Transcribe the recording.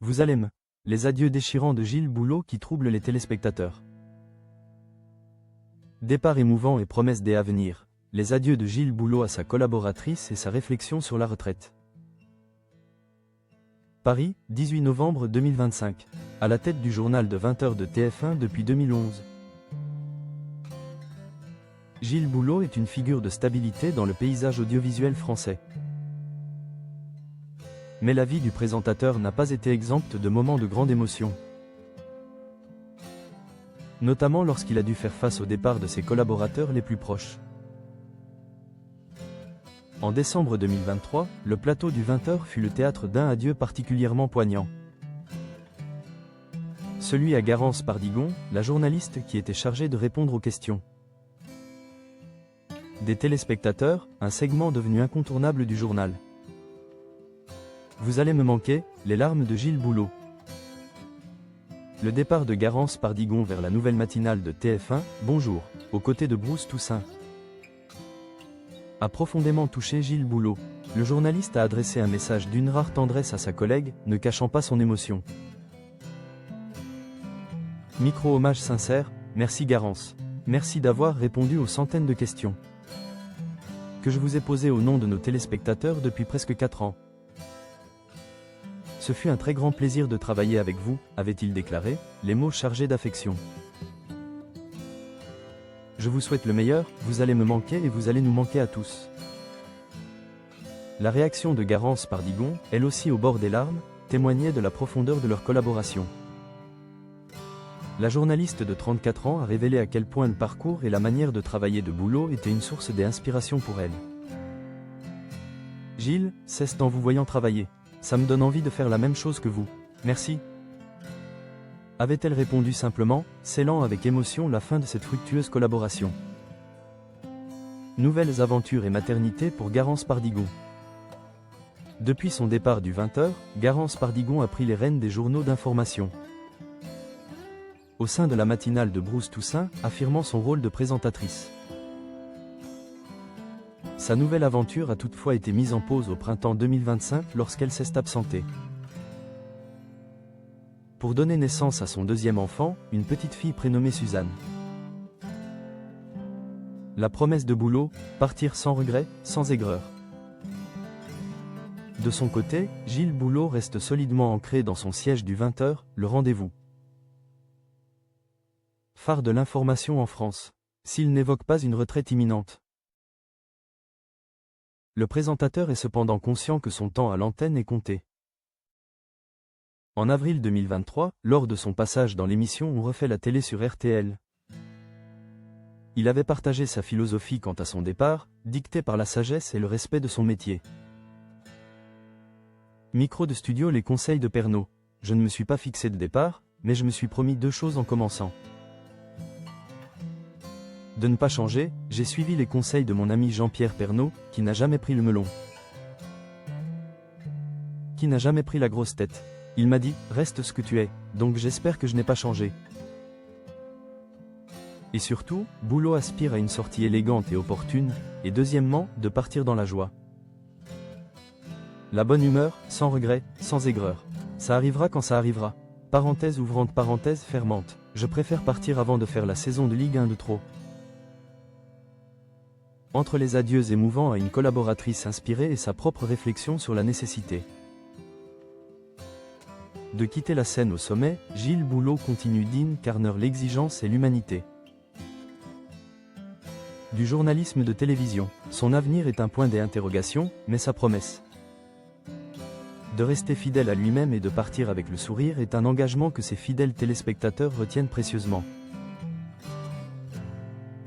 Vous allez me. Les adieux déchirants de Gilles Boulot qui troublent les téléspectateurs. Départ émouvant et promesse des avenirs. Les adieux de Gilles Boulot à sa collaboratrice et sa réflexion sur la retraite. Paris, 18 novembre 2025. À la tête du journal de 20h de TF1 depuis 2011. Gilles Boulot est une figure de stabilité dans le paysage audiovisuel français. Mais la vie du présentateur n'a pas été exempte de moments de grande émotion. Notamment lorsqu'il a dû faire face au départ de ses collaborateurs les plus proches. En décembre 2023, le plateau du 20h fut le théâtre d'un adieu particulièrement poignant. Celui à Garance Pardigon, la journaliste qui était chargée de répondre aux questions des téléspectateurs, un segment devenu incontournable du journal. Vous allez me manquer, les larmes de Gilles Boulot. Le départ de Garance Pardigon vers la nouvelle matinale de TF1, Bonjour, aux côtés de Bruce Toussaint, a profondément touché Gilles Boulot. Le journaliste a adressé un message d'une rare tendresse à sa collègue, ne cachant pas son émotion. Micro-hommage sincère, merci Garance. Merci d'avoir répondu aux centaines de questions que je vous ai posées au nom de nos téléspectateurs depuis presque 4 ans. Ce fut un très grand plaisir de travailler avec vous, avait-il déclaré, les mots chargés d'affection. Je vous souhaite le meilleur, vous allez me manquer et vous allez nous manquer à tous. La réaction de Garance Pardigon, elle aussi au bord des larmes, témoignait de la profondeur de leur collaboration. La journaliste de 34 ans a révélé à quel point le parcours et la manière de travailler de Boulot étaient une source d'inspiration pour elle. Gilles, c'est en vous voyant travailler. Ça me donne envie de faire la même chose que vous. Merci. Avait-elle répondu simplement, scellant avec émotion la fin de cette fructueuse collaboration. Nouvelles aventures et maternité pour Garance Pardigon. Depuis son départ du 20h, Garance Pardigon a pris les rênes des journaux d'information. Au sein de la matinale de Bruce Toussaint, affirmant son rôle de présentatrice. Sa nouvelle aventure a toutefois été mise en pause au printemps 2025 lorsqu'elle s'est absentée. Pour donner naissance à son deuxième enfant, une petite fille prénommée Suzanne. La promesse de Boulot, partir sans regret, sans aigreur. De son côté, Gilles Boulot reste solidement ancré dans son siège du 20h, le rendez-vous. Phare de l'information en France. S'il n'évoque pas une retraite imminente. Le présentateur est cependant conscient que son temps à l'antenne est compté. En avril 2023, lors de son passage dans l'émission On refait la télé sur RTL, il avait partagé sa philosophie quant à son départ, dictée par la sagesse et le respect de son métier. Micro de studio les conseils de Pernaut. Je ne me suis pas fixé de départ, mais je me suis promis 2 choses en commençant. De ne pas changer, j'ai suivi les conseils de mon ami Jean-Pierre Pernaut, qui n'a jamais pris le melon. Qui n'a jamais pris la grosse tête. Il m'a dit, reste ce que tu es, donc j'espère que je n'ai pas changé. Et surtout, Boulot aspire à une sortie élégante et opportune, et deuxièmement, de partir dans la joie. La bonne humeur, sans regret, sans aigreur. Ça arrivera quand ça arrivera. Parenthèse ouvrante parenthèse fermante. Je préfère partir avant de faire la saison de Ligue 1 de trop. Entre les adieux émouvants à une collaboratrice inspirée et sa propre réflexion sur la nécessité de quitter la scène au sommet, Gilles Boulot continue d'incarner l'exigence et l'humanité du journalisme de télévision. Son avenir est un point d'interrogation, mais sa promesse de rester fidèle à lui-même et de partir avec le sourire est un engagement que ses fidèles téléspectateurs retiennent précieusement.